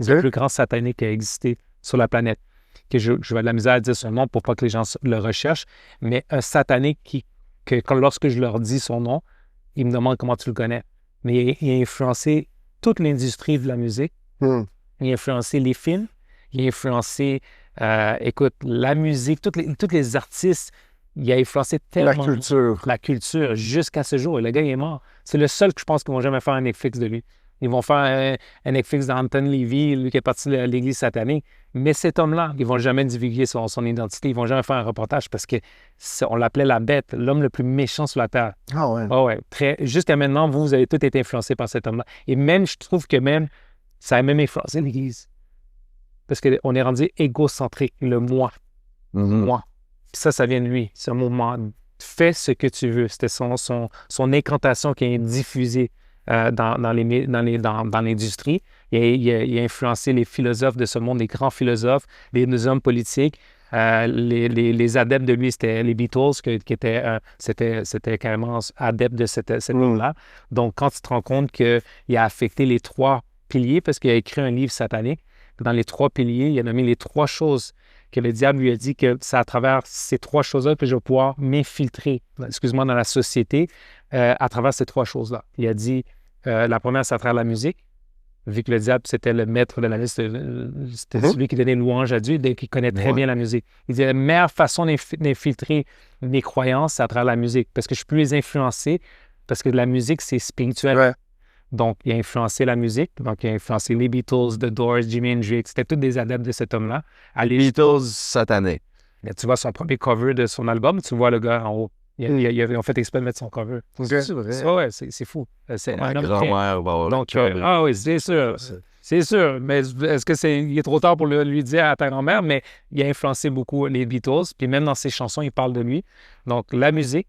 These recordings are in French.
C'est le plus grand satané qui a existé sur la planète. Que je vais de la misère à dire son nom pour pas que les gens le recherchent, mais un satané lorsque je leur dis son nom, ils me demandent comment tu le connais. Mais il a influencé toute l'industrie de la musique. Il a influencé les films. Il a influencé, écoute, la musique, tous les artistes. Il a influencé tellement la culture jusqu'à ce jour. Et le gars, il est mort. C'est le seul que je pense qu'ils vont jamais faire un Netflix de lui. Ils vont faire un Netflix d'Anton Levy, lui qui est parti de l'église satanique. Mais cet homme-là, ils vont jamais divulguer son identité. Ils vont jamais faire un reportage parce qu'on l'appelait la bête, l'homme le plus méchant sur la terre. Ah ouais. Oh ouais. Jusqu'à maintenant, vous avez tous été influencés par cet homme-là. Et même, je trouve que même, ça a même influencé l'Église. Parce qu'on est rendu égocentrique, le moi. Moi. Puis ça vient de lui. C'est un moment. Fais ce que tu veux. C'était son incantation qui est diffusée dans l'industrie. Il a influencé les philosophes de ce monde, les grands philosophes, les hommes politiques. Les adeptes de lui, c'était les Beatles, c'était carrément adeptes de cette monde-là. Donc, quand tu te rends compte qu'il a affecté les 3 piliers, parce qu'il a écrit un livre satanique, dans les 3 piliers, il a nommé les 3 choses que le diable lui a dit que c'est à travers ces 3 choses-là que je vais pouvoir m'infiltrer, excuse-moi, dans la société, à travers ces 3 choses-là. Il a dit, la première, c'est à travers la musique, vu que le diable, c'était le maître de la musique, c'était celui qui donnait louange à Dieu, qui connaît très bien la musique. Il dit, la meilleure façon d'infiltrer mes croyances, c'est à travers la musique, parce que je peux les influencer, parce que la musique, c'est spirituel. Ouais. Donc, il a influencé la musique. Donc, il a influencé les Beatles, The Doors, Jimi Hendrix. C'était tous des adeptes de cet homme-là. Beatles satanés. Tu vois son premier cover de son album, tu vois le gars en haut. Ils ont fait exprès de mettre son cover. C'est vrai. C'est fou. C'est Ma un homme grand-mère va Donc, oui, c'est sûr. C'est sûr. Mais est-ce que il est trop tard pour lui dire à ta grand-mère? Mais il a influencé beaucoup les Beatles. Puis même dans ses chansons, il parle de lui. Donc, la musique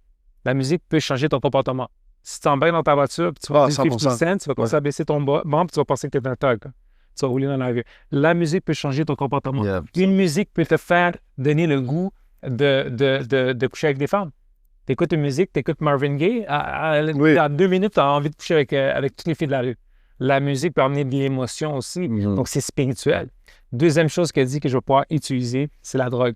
peut changer ton comportement. Si tu t'embarques dans ta voiture, puis tu vas dire 50 cents, tu vas commencer à baisser ton banc, puis tu vas penser que tu es un thug. Tu vas rouler dans la rue. La musique peut changer ton comportement. Yeah. Une musique peut te faire donner le goût de coucher avec des femmes. Tu écoutes une musique, tu écoutes Marvin Gaye, dans 2 minutes, tu as envie de coucher avec toutes les filles de la rue. La musique peut amener de l'émotion aussi. Donc, c'est spirituel. Deuxième chose qu'elle dit que je vais pouvoir utiliser, c'est la drogue.